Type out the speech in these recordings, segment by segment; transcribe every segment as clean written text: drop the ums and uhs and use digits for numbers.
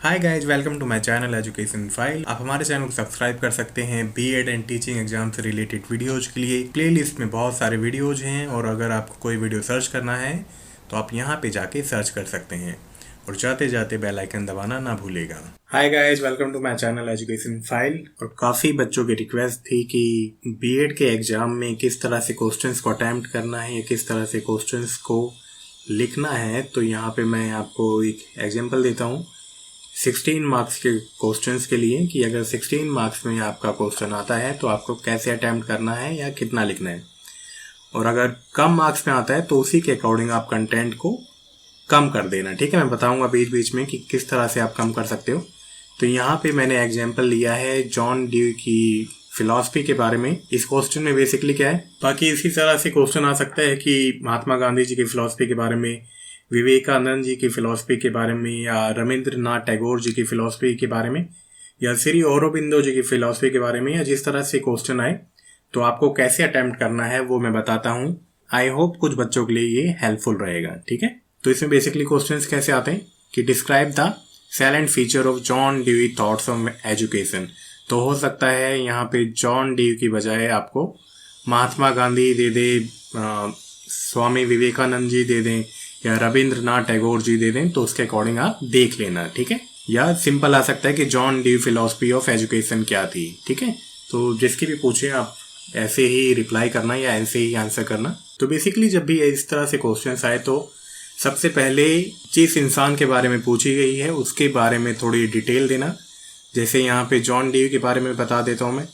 Hi guys, welcome to my channel education file. आप हमारे channel को सब्सक्राइब कर सकते हैं बीएड एंड टीचिंग एग्जाम से रिलेटेड वीडियोज के लिए। प्लेलिस्ट में बहुत सारे वीडियोज हैं और अगर आपको कोई वीडियो सर्च करना है तो आप यहाँ पे जाके सर्च कर सकते हैं और जाते जाते बेल आइकन दबाना ना भूलेगा। Hi guys, welcome to my channel education file. और काफ़ी बच्चों की रिक्वेस्ट थी कि बीएड के एग्जाम में किस तरह से क्वेश्चंस को अटैम्प्ट करना है या किस तरह से क्वेश्चंस को लिखना है। तो यहाँ पे मैं आपको एक एग्जाम्पल देता हूँ 16 मार्क्स के क्वेश्चंस के लिए कि अगर 16 मार्क्स में आपका क्वेश्चन आता है तो आपको कैसे अटैम्प्ट करना है या कितना लिखना है, और अगर कम मार्क्स में आता है तो उसी के अकॉर्डिंग आप कंटेंट को कम कर देना। ठीक है, मैं बताऊंगा बीच बीच में कि किस तरह से आप कम कर सकते हो। तो यहाँ पे मैंने एग्जाम्पल लिया है जॉन ड्यू की फिलॉसफी के बारे में। इस क्वेश्चन में बेसिकली क्या है, बाकी इसी तरह से क्वेश्चन आ सकता है कि महात्मा गांधी जी की फिलॉसफी के बारे में, विवेकानंद जी की फिलॉसफी के बारे में, या रविंद्रनाथ टैगोर जी की फिलॉसफी के बारे में, या श्री औरोबिंदो जी की फिलॉसफी के बारे में, या जिस तरह से क्वेश्चन आए तो आपको कैसे अटेम्प्ट करना है वो मैं बताता हूँ। आई होप कुछ बच्चों के लिए ये हेल्पफुल रहेगा। ठीक है, तो इसमें बेसिकली क्वेश्चंस कैसे आते हैं कि describe the salient feature of John Dewey thoughts on education. तो हो सकता है यहाँ पे जॉन ड्यू की बजाय आपको महात्मा गांधी दे दे, स्वामी विवेकानंद जी दे दें, या रविंद्रनाथ टैगोर जी दे दें, तो उसके अकॉर्डिंग आप देख लेना। ठीक है, या सिंपल आ सकता है कि John due philosophy of education क्या थी। ठीक है, तो जिसकी भी पूछे आप ऐसे ही रिप्लाई करना या ऐसे ही आंसर करना। तो बेसिकली जब भी इस तरह से क्वेश्चंस आए तो सबसे पहले जिस इंसान के बारे में पूछी गई है उसके बारे में थोड़ी डिटेल देना। जैसे यहाँ पे जॉन ड्यू के बारे में बता देता हूँ मैं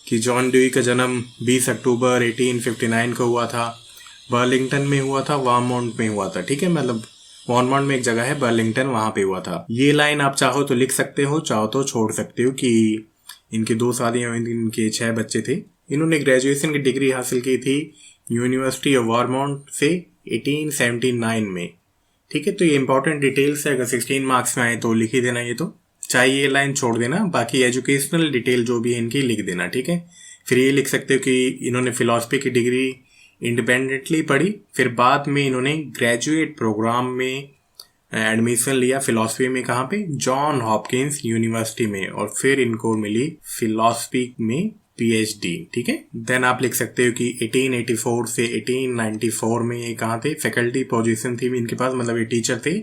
कि जॉन ड्यू का जन्म 20 अक्टूबर 1859 को हुआ था। बर्लिंगटन में हुआ था, वर्मोंट में हुआ था। ठीक है, मतलब वर्मोंट में एक जगह है बर्लिंगटन, वहां पे हुआ था। ये लाइन आप चाहो तो लिख सकते हो, चाहो तो छोड़ सकते हो कि इनकी 2 शादियां हुई थी, इनके 6 बच्चे थे। इन्होंने ग्रेजुएशन की डिग्री हासिल की थी यूनिवर्सिटी ऑफ वर्मोंट से 1879 में। ठीक है, तो ये इंपॉर्टेंट डिटेल्स है, अगर 16 मार्क्स में आए तो लिख ही देना। ये तो चाहे ये लाइन छोड़ देना, बाकी एजुकेशनल डिटेल जो भी है इनकी लिख देना। ठीक है, फिर ये लिख सकते हो कि इन्होंने फिलॉसफी की डिग्री इंडिपेंडेंटली पढ़ी, फिर बाद में इन्होंने ग्रेजुएट प्रोग्राम में एडमिशन लिया फिलॉसफी में। कहाँ पे? जॉन हॉपकिंस यूनिवर्सिटी में, और फिर इनको मिली फिलॉसफी में पीएचडी। ठीक है, देन आप लिख सकते हो कि 1884 से 1894 में ये कहाँ थे, फैकल्टी पोजीशन थी इनके पास, मतलब ये टीचर थे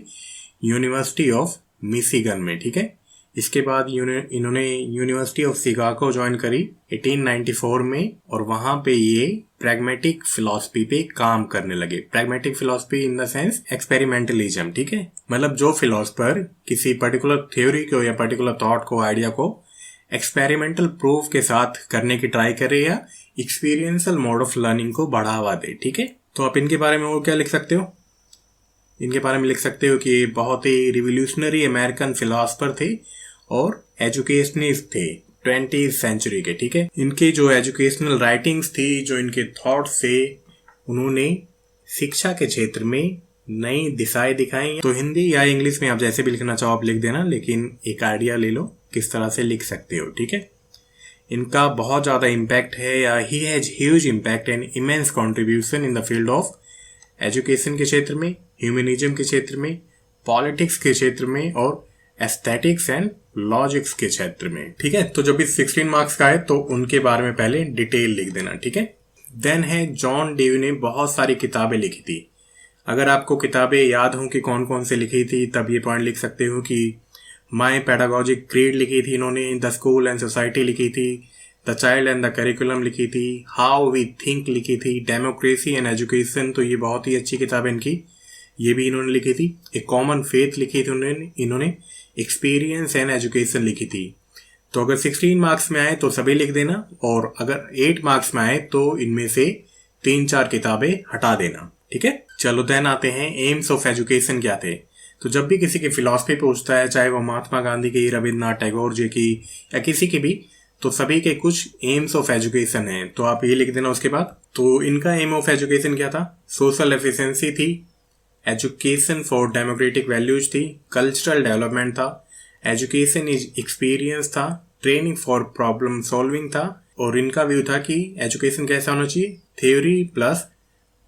यूनिवर्सिटी ऑफ मिशिगन में। ठीक है, इसके बाद इन्होंने यूनिवर्सिटी ऑफ शिकागो ज्वाइन करी 1894 में, और वहां पे ये प्रैग्मेटिक फिलॉसफी पे काम करने लगे। Pragmatic philosophy in the sense experimentalism. ठीक है, मतलब जो फिलॉसफर किसी पर्टिकुलर थ्योरी को या पर्टिकुलर थॉट को, आइडिया को एक्सपेरिमेंटल प्रूफ के साथ करने की ट्राई करे या एक्सपीरियंशियल मोड ऑफ लर्निंग को बढ़ावा दे। ठीक है, तो आप इनके बारे में और क्या लिख सकते हो, इनके बारे में लिख सकते हो कि बहुत ही रिवोल्यूशनरी अमेरिकन फिलोसफर थे और एजुकेशनिस्ट थे 20th सेंचुरी के। ठीक है, इनके जो एजुकेशनल राइटिंग्स थी, जो इनके थॉट्स थे, उन्होंने शिक्षा के क्षेत्र में नई दिशाएं दिखाई। तो हिंदी या इंग्लिश में आप जैसे भी लिखना चाहो आप लिख देना, लेकिन एक आइडिया ले लो किस तरह से लिख सकते हो। ठीक है, इनका बहुत ज़्यादा इम्पैक्ट है, या he has huge impact and immense contribution in the field of education के क्षेत्र में, ह्यूमनिज्म के क्षेत्र में, पॉलिटिक्स के क्षेत्र में, और एस्थेटिक्स एंड लॉजिक्स के क्षेत्र में। ठीक है, तो जब भी 16 मार्क्स का है तो उनके बारे में पहले डिटेल लिख देना। ठीक है, देन है जॉन ड्यू ने बहुत सारी किताबें लिखी थी। अगर आपको किताबें याद हों कि कौन कौन से लिखी थी तब ये पॉइंट लिख सकते हो कि माई पेडागॉजिक क्रीड लिखी थी इन्होंने, द स्कूल एंड सोसाइटी लिखी थी, the child and the curriculum लिखी थी, हाउ वी थिंक लिखी थी, डेमोक्रेसी एंड एजुकेशन, तो ये बहुत ही अच्छी किताब है इनकी, ये भी इन्होंने लिखी थी। एक कॉमन फेथ लिखी थी इन्होंने एक्सपीरियंस एंड एजुकेशन लिखी थी। तो अगर 16 मार्क्स में आए तो सभी लिख देना, और अगर 8 मार्क्स में आए तो इनमें से 3-4 किताबें हटा देना। ठीक है, चलो देन आते हैं एम्स ऑफ एजुकेशन क्या थे। तो जब भी किसी की फिलॉसफी पूछता है, चाहे वो महात्मा गांधी की, रविंद्रनाथ टैगोर जी की, या किसी की भी, तो सभी के कुछ एम्स ऑफ एजुकेशन है, तो आप ये लिख देना उसके बाद। तो इनका एम ऑफ एजुकेशन क्या था? सोशल एफिशिएंसी थी, एजुकेशन फॉर डेमोक्रेटिक वैल्यूज थी, कल्चरल डेवलपमेंट था, एजुकेशन इज एक्सपीरियंस था, ट्रेनिंग फॉर प्रॉब्लम सॉल्विंग था, और इनका व्यू था कि एजुकेशन कैसा होना चाहिए, थ्योरी प्लस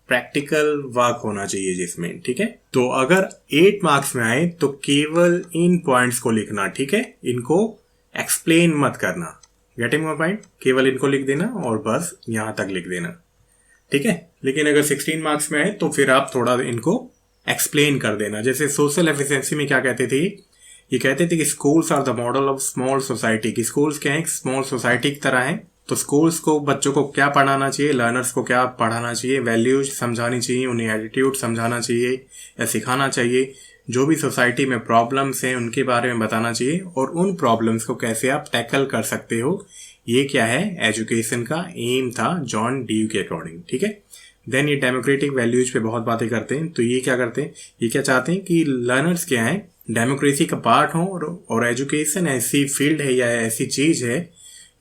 प्रैक्टिकल वर्क होना चाहिए जिसमें, ठीक है। तो अगर 8 मार्क्स में आए तो केवल इन पॉइंट्स को लिखना, ठीक है, इनको एक्सप्लेन मत करना। Getting my point? केवल इनको लिख देना और बस यहां तक लिख देना, ठीक है। लेकिन अगर 16 मार्क्स में आए तो फिर आप थोड़ा इनको एक्सप्लेन कर देना। जैसे सोशल एफिशिएंसी में क्या कहते थे, ये कहते थे कि schools are the model of small society, कि स्कूल्स क्या है, स्मॉल सोसाइटी की तरह है। तो स्कूल्स को बच्चों को क्या पढ़ाना चाहिए, लर्नर्स को क्या पढ़ाना चाहिए, वैल्यूज समझानी चाहिए, उन्हें एटीट्यूड समझाना चाहिए या सिखाना चाहिए। जो भी सोसाइटी में प्रॉब्लम्स हैं उनके बारे में बताना चाहिए और उन प्रॉब्लम्स को कैसे आप टैकल कर सकते हो। ये क्या है, एजुकेशन का एम था जॉन ड्यू के अकॉर्डिंग, ठीक है। देन ये डेमोक्रेटिक वैल्यूज पे बहुत बातें करते हैं। तो ये क्या करते हैं, ये क्या चाहते हैं कि लर्नर्स क्या है, डेमोक्रेसी का पार्ट हो और एजुकेशन ऐसी फील्ड है या ऐसी चीज है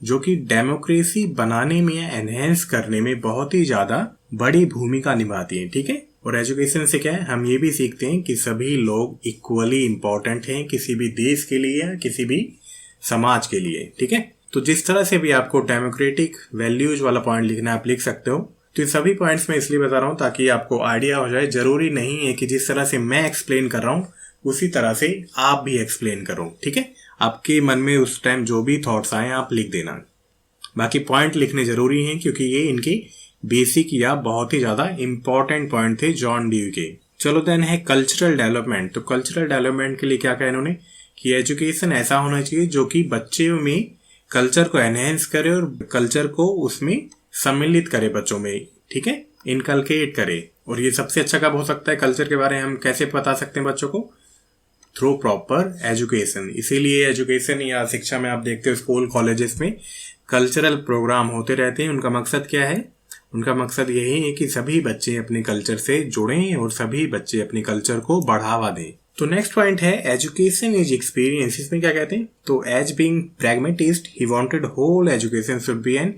जो कि डेमोक्रेसी बनाने में या एनहेंस करने में बहुत ही ज्यादा बड़ी भूमिका निभाती है, ठीक है। और एजुकेशन से क्या है, हम ये भी सीखते हैं कि सभी लोग इक्वली इंपॉर्टेंट हैं किसी भी देश के लिए या किसी भी समाज के लिए, ठीक है। तो जिस तरह से भी आपको डेमोक्रेटिक वैल्यूज वाला पॉइंट लिखना है आप लिख सकते हो। तो ये सभी पॉइंट्स मैं इसलिए बता रहा हूँ ताकि आपको आइडिया हो जाए। जरूरी नहीं है कि जिस तरह से मैं एक्सप्लेन कर रहा हूँ उसी तरह से आप भी एक्सप्लेन करो, ठीक है। आपके मन में उस टाइम जो भी थॉट्स आए आप लिख देना। बाकी पॉइंट लिखने जरूरी हैं क्योंकि ये इनके बेसिक या बहुत ही ज्यादा इंपॉर्टेंट पॉइंट थे जॉन ड्यू के। चलो देन है कल्चरल डेवलपमेंट। तो कल्चरल डेवलपमेंट के लिए क्या कहा इन्होंने कि एजुकेशन ऐसा होना चाहिए जो कि बच्चे में कल्चर को एनहेंस करे और कल्चर को उसमें सम्मिलित करे बच्चों में, ठीक है, इनकलकेट करे। और ये सबसे अच्छा कब हो सकता है, कल्चर के बारे में हम कैसे बता सकते हैं बच्चों को, थ्रू प्रॉपर एजुकेशन। इसीलिए एजुकेशन या शिक्षा में आप देखते हो स्कूल कॉलेजेस में कल्चरल प्रोग्राम होते रहते हैं। उनका मकसद क्या है, उनका मकसद यही है कि सभी बच्चे अपने कल्चर से जुड़ें और सभी बच्चे अपने कल्चर को बढ़ावा दें। तो नेक्स्ट पॉइंट है एजुकेशन इज एक्सपीरियंस। इसमें क्या कहते हैं, तो as being pragmatist he wanted whole education should be an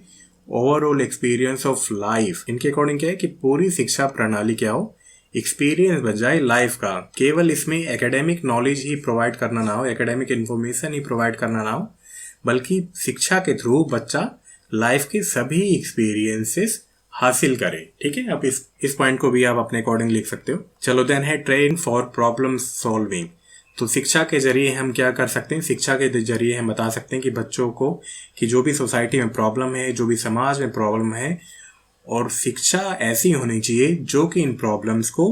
overall experience of life. इनके अकॉर्डिंग क्या है कि पूरी शिक्षा प्रणाली क्या हो, एक्सपीरियंस बन जाए लाइफ का। केवल इसमें एकेडमिक नॉलेज ही प्रोवाइड करना ना हो, एकेडमिक इन्फॉर्मेशन ही प्रोवाइड करना ना हो, बल्कि शिक्षा के थ्रू बच्चा लाइफ के सभी एक्सपीरियंसेस हासिल करे, ठीक है। अब इस पॉइंट को भी आप अपने अकॉर्डिंग लिख सकते हो। चलो देन है ट्रेन फॉर प्रॉब्लम सॉल्विंग। तो शिक्षा के जरिए हम क्या कर सकते हैं, शिक्षा के जरिए हम बता सकते हैं कि बच्चों को कि जो भी सोसाइटी में प्रॉब्लम है, जो भी समाज में प्रॉब्लम है, और शिक्षा ऐसी होनी चाहिए जो कि इन प्रॉब्लम्स को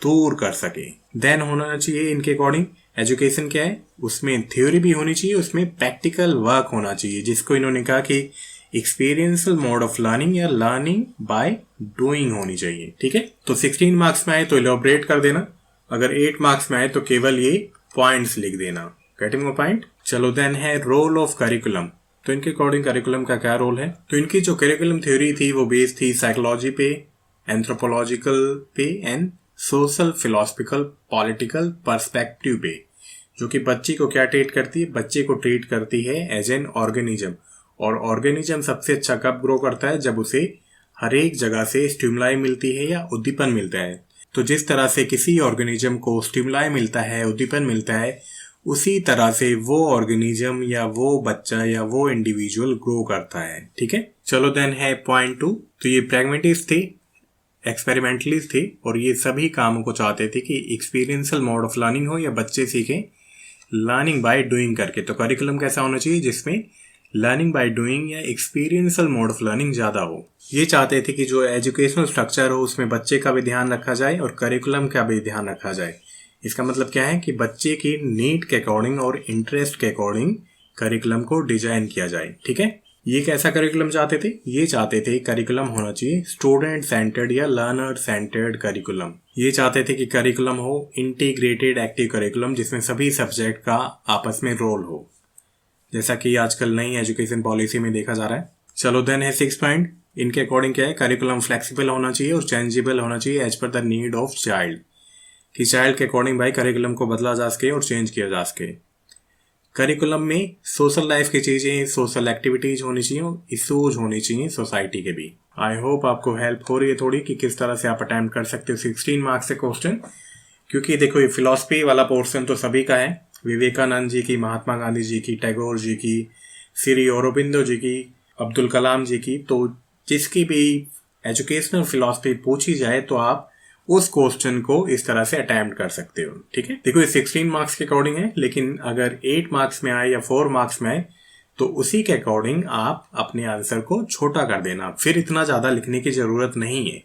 दूर कर सके। देन होना चाहिए इनके अकॉर्डिंग एजुकेशन क्या है, उसमें थ्योरी भी होनी चाहिए, उसमें प्रैक्टिकल वर्क होना चाहिए, जिसको इन्होंने कहा कि एक्सपीरियंशियल मोड ऑफ लर्निंग या लर्निंग बाय डूइंग होनी चाहिए, ठीक है। तो 16 मार्क्स में आए तो इलैबोरेट कर देना, अगर 8 मार्क्स में आए तो केवल ये पॉइंट्स लिख देना। Getting my point? चलो देन है रोल ऑफ करिकुलम। तो इनके अकॉर्डिंग करिकुलम का क्या रोल है, तो इनकी जो करिकुलम थ्योरी थी वो बेस्ड थी साइकोलॉजी पे, एंथ्रोपोलॉजिकल पे and social philosophical political perspective पे, जो कि बच्चे को क्या ट्रीट करती है, बच्चे को ट्रीट करती है एज एन ऑर्गेनिज्म। और ऑर्गेनिज्म सबसे अच्छा कब ग्रो करता है, जब उसे हर एक जगह से स्टिमुलाई मिलती है या उद्दीपन मिलता है। तो जिस तरह से किसी ऑर्गेनिज्म को स्टिमुलाई मिलता है, उद्दीपन मिलता है, उसी तरह से वो ऑर्गेनिज्म या वो बच्चा या वो इंडिविजुअल ग्रो करता है, ठीक है। चलो देन है पॉइंट 2। तो ये प्रैग्मेटिस्ट थे, एक्सपेरिमेंटलिस्ट थे, और ये सभी कामों को चाहते थे कि एक्सपीरियंशियल मोड ऑफ लर्निंग हो या बच्चे सीखें लर्निंग बाय डूइंग करके। तो करिकुलम कैसा होना चाहिए, जिसमें लर्निंग बाय डूइंग या एक्सपीरियंशियल मोड ऑफ लर्निंग ज्यादा हो। ये चाहते थे कि जो एजुकेशनल स्ट्रक्चर हो उसमें बच्चे का भी ध्यान रखा जाए और करिकुलम का भी ध्यान रखा जाए। इसका मतलब क्या है कि बच्चे की नीड के अकॉर्डिंग और इंटरेस्ट के अकॉर्डिंग करिकुलम को डिजाइन किया जाए, ठीक है। ये कैसा करिकुलम चाहते थे, ये चाहते थे करिकुलम होना चाहिए स्टूडेंट सेंटर्ड या लर्नर सेंटर्ड करिकुलम। ये चाहते थे कि करिकुलम हो इंटीग्रेटेड एक्टिव करिकुलम, जिसमें सभी सब्जेक्ट का आपस में रोल हो, जैसा कि आजकल नई एजुकेशन पॉलिसी में देखा जा रहा है। चलो देन है 6 पॉइंट। इनके अकॉर्डिंग क्या है, करिकुलम फ्लेक्सिबल होना चाहिए और चेंजेबल होना चाहिए as per the need of child, कि चाइल्ड के अकॉर्डिंग भाई करिकुलम को बदला जा सके और चेंज किया जा सके। करिकुलम में सोशल लाइफ की चीजें, सोशल एक्टिविटीज होनी चाहिए, इशूज होनी चाहिए सोसाइटी के भी। आई होप आपको हेल्प हो रही है थोड़ी कि किस तरह से आप अटेम्प्ट कर सकते हो 16 मार्क्स से क्वेश्चन, क्योंकि देखो ये फिलॉसफी वाला पोर्शन तो सभी का है, विवेकानंद जी की, महात्मा गांधी जी की, टैगोर जी की, श्री औरोबिंदो जी की, अब्दुल कलाम जी की। तो जिसकी भी एजुकेशनल फिलॉसफी पूछी जाए तो आप उस क्वेश्चन को इस तरह से अटेम्प्ट कर सकते हो। ठीक है, देखो ये 16 मार्क्स के अकॉर्डिंग है, लेकिन अगर 8 मार्क्स में आए या 4 मार्क्स में आए तो उसी के अकॉर्डिंग आप अपने आंसर को छोटा कर देना, फिर इतना ज़्यादा लिखने की ज़रूरत नहीं है।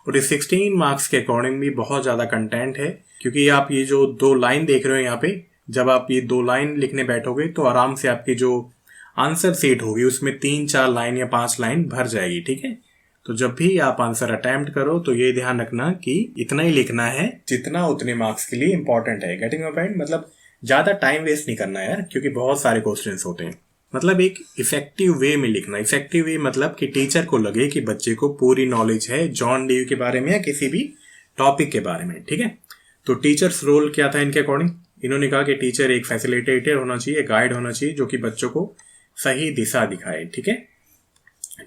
और इस 16 मार्क्स के अकॉर्डिंग भी बहुत ज़्यादा कंटेंट है, क्योंकि आप ये जो 2 लाइन देख रहे हो यहाँ पे, जब आप ये 2 लाइन लिखने बैठोगे तो आराम से आपकी जो आंसर सेट होगी उसमें 3-4 लाइन या 5 लाइन भर जाएगी। ठीक है, तो जब भी आप आंसर अटेम्प्ट करो तो ये ध्यान रखना कि इतना ही लिखना है जितना उतने मार्क्स के लिए इंपॉर्टेंट है। Getting my point? मतलब ज़्यादा टाइम वेस्ट नहीं करना यार, क्योंकि बहुत सारे क्वेश्चंस होते हैं। मतलब एक इफेक्टिव वे में लिखना। इफेक्टिव वे मतलब कि टीचर को लगे कि बच्चे को पूरी नॉलेज है जॉन ड्यू के बारे में या किसी भी टॉपिक के बारे में। ठीक है, तो टीचर्स रोल क्या था इनके अकॉर्डिंग? इन्होंने कहा कि टीचर एक फैसिलिटेटर होना चाहिए, गाइड होना चाहिए जो कि बच्चों को सही दिशा दिखाए। ठीक है,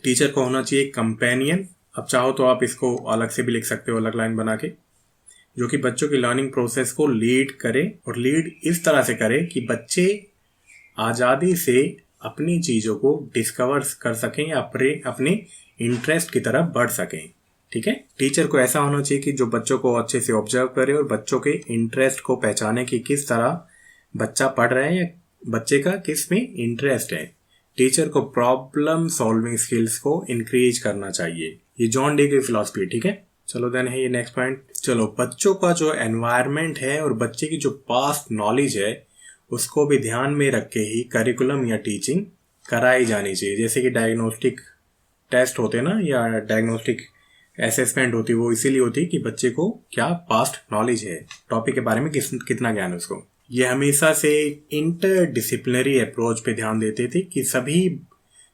टीचर को होना चाहिए कंपेनियन, अब चाहो तो आप इसको अलग से भी लिख सकते हो, अलग लाइन बना के, जो कि बच्चों की लर्निंग प्रोसेस को लीड करे, और लीड इस तरह से करे कि बच्चे आज़ादी से अपनी चीज़ों को डिस्कवर कर सकें या अपने इंटरेस्ट की तरफ बढ़ सकें। ठीक है, टीचर को ऐसा होना चाहिए कि जो बच्चों को अच्छे से ऑब्जर्व करे और बच्चों के इंटरेस्ट को पहचाने कि किस तरह बच्चा पढ़ रहा है या बच्चे का किस में इंटरेस्ट है। टीचर को प्रॉब्लम सॉल्विंग स्किल्स को इंक्रीज करना चाहिए। ये जॉन डी की फिलॉसफी। ठीक है, चलो देन है ये नेक्स्ट पॉइंट। चलो, बच्चों का जो एनवायरनमेंट है और बच्चे की जो पास्ट नॉलेज है उसको भी ध्यान में रख के ही करिकुलम या टीचिंग कराई जानी चाहिए। जैसे कि डायग्नोस्टिक टेस्ट होते हैं ना, या डायग्नोस्टिक असेसमेंट होती है, वो इसीलिए होती है कि बच्चे को क्या पास्ट नॉलेज है, टॉपिक के बारे में कितना ज्ञान है उसको। ये हमेशा से इंटरडिसिप्लिनरी अप्रोच पे ध्यान देते थे कि सभी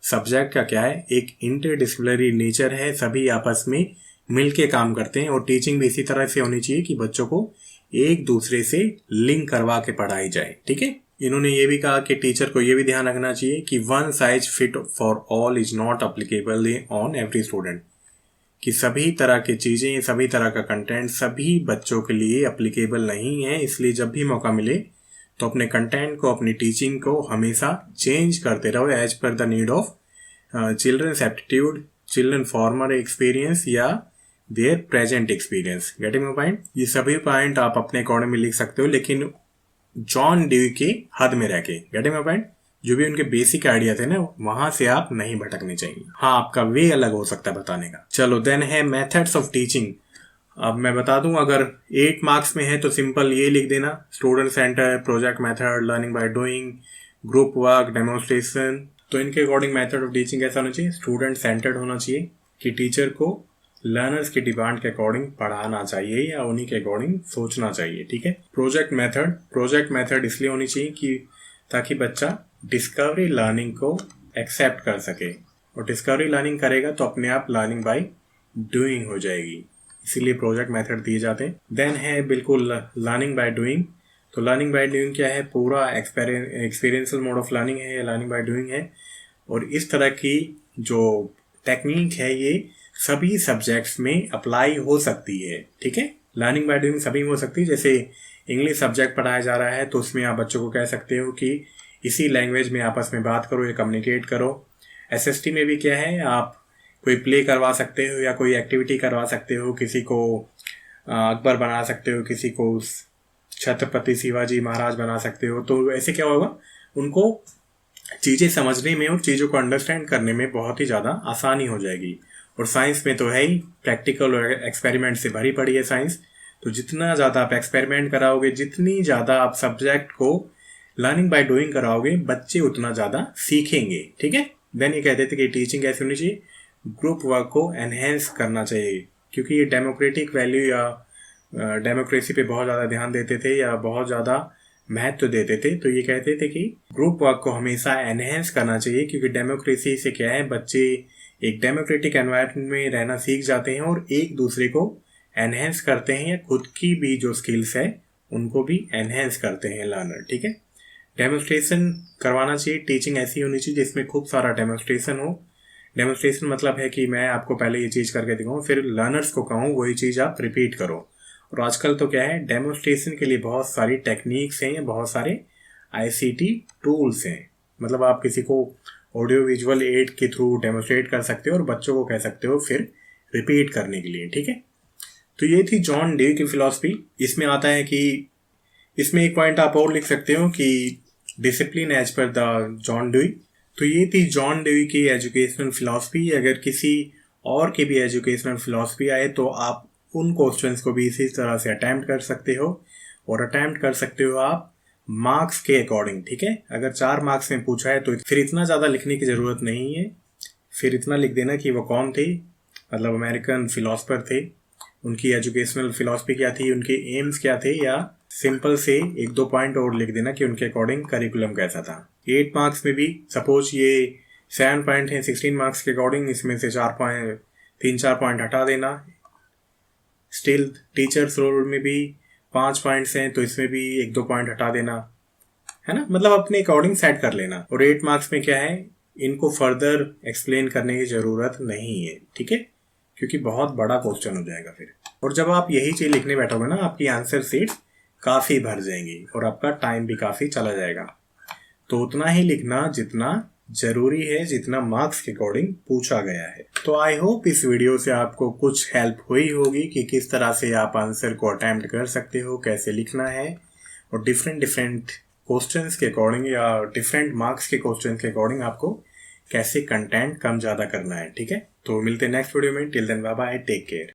सब्जेक्ट का क्या है, एक इंटरडिसिप्लिनरी नेचर है, सभी आपस में मिलके काम करते हैं। और टीचिंग भी इसी तरह से होनी चाहिए कि बच्चों को एक दूसरे से लिंक करवा के पढ़ाई जाए। ठीक है, इन्होंने ये भी कहा कि टीचर को ये भी ध्यान रखना चाहिए कि one size fit for all is not applicable on every student, कि सभी तरह की चीज़ें, सभी तरह का कंटेंट सभी बच्चों के लिए अप्लीकेबल नहीं है। इसलिए जब भी मौका मिले तो अपने कंटेंट को, अपनी टीचिंग को हमेशा चेंज करते रहो as per the need of children's aptitude, children former experience या their present experience. Getting my point? ये सभी पॉइंट आप अपने अकॉर्डिंग में लिख सकते हो, लेकिन जॉन ड्यू के हद में रह के। Getting my point? जो भी उनके बेसिक आइडिया थे ना, वहां से आप नहीं भटकने चाहिए। हाँ, आपका वे अलग हो सकता है बताने का। चलो देन है मेथड्स ऑफ टीचिंग। अब मैं बता दूं, अगर 8 मार्क्स में है तो सिंपल ये लिख देना, student centre, project method, learning by doing, group work, demonstration. तो इनके अकॉर्डिंग मेथड ऑफ टीचिंग कैसा होना चाहिए? स्टूडेंट सेंटर्ड होना चाहिए, कि टीचर को लर्नर्स की डिमांड के अकॉर्डिंग पढ़ाना चाहिए या उन्हीं के अकॉर्डिंग सोचना चाहिए। ठीक है, प्रोजेक्ट मेथड इसलिए होनी चाहिए कि ताकि बच्चा डिस्कवरी लर्निंग को एक्सेप्ट कर सके, और डिस्कवरी लर्निंग करेगा तो अपने आप लर्निंग बाय डूइंग हो जाएगी, इसीलिए प्रोजेक्ट मेथड दिए जाते हैं। देन है बिल्कुल लर्निंग बाय डूइंग। तो लर्निंग बाय डूइंग क्या है? पूरा एक्सपीरियंशियल मोड ऑफ लर्निंग है या लर्निंग बाय डूइंग है। और इस तरह की जो टेक्निक है ये सभी सब्जेक्ट्स में अप्लाई हो सकती है। ठीक है, लर्निंग बाय डूइंग सभी में हो सकती है। जैसे इंग्लिश सब्जेक्ट पढ़ाया जा रहा है तो उसमें आप बच्चों को कह सकते हो कि इसी लैंग्वेज में आपस में बात करो या कम्युनिकेट करो। एसएसटी में भी क्या है, आप कोई प्ले करवा सकते हो या कोई एक्टिविटी करवा सकते हो, किसी को अकबर बना सकते हो, किसी को छत्रपति शिवाजी महाराज बना सकते हो। तो ऐसे क्या होगा, उनको चीज़ें समझने में और चीज़ों को अंडरस्टैंड करने में बहुत ही ज़्यादा आसानी हो जाएगी। और साइंस में तो है ही, प्रैक्टिकल और एक्सपेरिमेंट से भरी पड़ी है साइंस। तो जितना ज़्यादा आप एक्सपेरिमेंट कराओगे, जितनी ज़्यादा आप सब्जेक्ट को लर्निंग बाय डूइंग कराओगे, बच्चे उतना ज़्यादा सीखेंगे। ठीक है, देन ये कहते थे कि टीचिंग कैसे होनी चाहिए? ग्रुप वर्क को एनहेंस करना चाहिए, क्योंकि ये डेमोक्रेटिक वैल्यू या डेमोक्रेसी पे बहुत ज़्यादा ध्यान देते थे या बहुत ज़्यादा महत्व देते थे। तो ये कहते थे कि ग्रुप वर्क को हमेशा एनहेंस करना चाहिए, क्योंकि डेमोक्रेसी से क्या है, बच्चे एक डेमोक्रेटिक एनवायरनमेंट में रहना सीख जाते हैं और एक दूसरे को एनहेंस करते हैं, या खुद की भी जो स्किल्स है उनको भी एनहेंस करते हैं लर्नर। ठीक है, डेमोन्स्ट्रेशन करवाना चाहिए। टीचिंग ऐसी होनी चाहिए जिसमें खूब सारा डेमोन्स्ट्रेशन हो। डेमोन्स्ट्रेशन मतलब है कि मैं आपको पहले ये चीज़ करके दिखाऊँ, फिर लर्नर्स को कहूँ वही चीज़ आप रिपीट करो। और आजकल तो क्या है, डेमोन्स्ट्रेशन के लिए बहुत सारी टेक्निक्स हैं या बहुत सारे आईसीटी टूल्स हैं। मतलब आप किसी को ऑडियो विजुअल एड के थ्रू डेमोन्स्ट्रेट कर सकते हो और बच्चों को कह सकते हो फिर रिपीट करने के लिए, ठीक है। तो ये थी जॉन ड्यूई की फिलॉसफी। इसमें आता है कि इसमें एक पॉइंट आप और लिख सकते हो कि discipline as per the John Dewey. तो ये थी जॉन ड्यूई की एजुकेशनल फिलॉसफी। अगर किसी और की भी एजुकेशनल फिलॉसफी आए तो आप उन क्वेश्चंस को भी इसी तरह से अटेम्प्ट कर सकते हो, और अटेम्प्ट कर सकते हो आप मार्क्स के अकॉर्डिंग, ठीक है। अगर 4 मार्क्स में पूछा है तो फिर इतना ज़्यादा लिखने की ज़रूरत नहीं है। फिर इतना लिख देना कि वो कौन थे, मतलब अमेरिकन फिलोसफर थे, उनकी एजुकेशनल फिलॉसफी क्या थी, उनके एम्स क्या थे, या सिंपल से 1-2 पॉइंट और लिख देना कि उनके अकॉर्डिंग करिकुलम कैसा था। 8 मार्क्स में भी सपोज ये 7 पॉइंट हैं 16 मार्क्स के अकॉर्डिंग, इसमें से 3-4 पॉइंट हटा देना। स्टिल टीचर्स रोल में भी 5 पॉइंट्स हैं तो इसमें भी 1-2 पॉइंट हटा देना, है ना। मतलब अपने अकॉर्डिंग सेट कर लेना। और 8 मार्क्स में क्या है, इनको फर्दर एक्सप्लेन करने की ज़रूरत नहीं है, ठीक है, क्योंकि बहुत बड़ा क्वेश्चन हो जाएगा फिर। और जब आप यही चीज़ लिखने बैठोगे ना, आपकी आंसर शीट काफ़ी भर जाएंगी और आपका टाइम भी काफ़ी चला जाएगा। तो उतना ही लिखना जितना ज़रूरी है, जितना मार्क्स के अकॉर्डिंग पूछा गया है। तो आई होप इस वीडियो से आपको कुछ हेल्प हुई होगी कि किस तरह से आप आंसर को अटेम्प्ट कर सकते हो, कैसे लिखना है, और डिफरेंट क्वेश्चंस के अकॉर्डिंग या डिफरेंट मार्क्स के क्वेश्चंस के अकॉर्डिंग आपको कैसे कंटेंट कम ज़्यादा करना है, ठीक है। तो मिलते हैं नेक्स्ट वीडियो में। Till then bye bye, take care.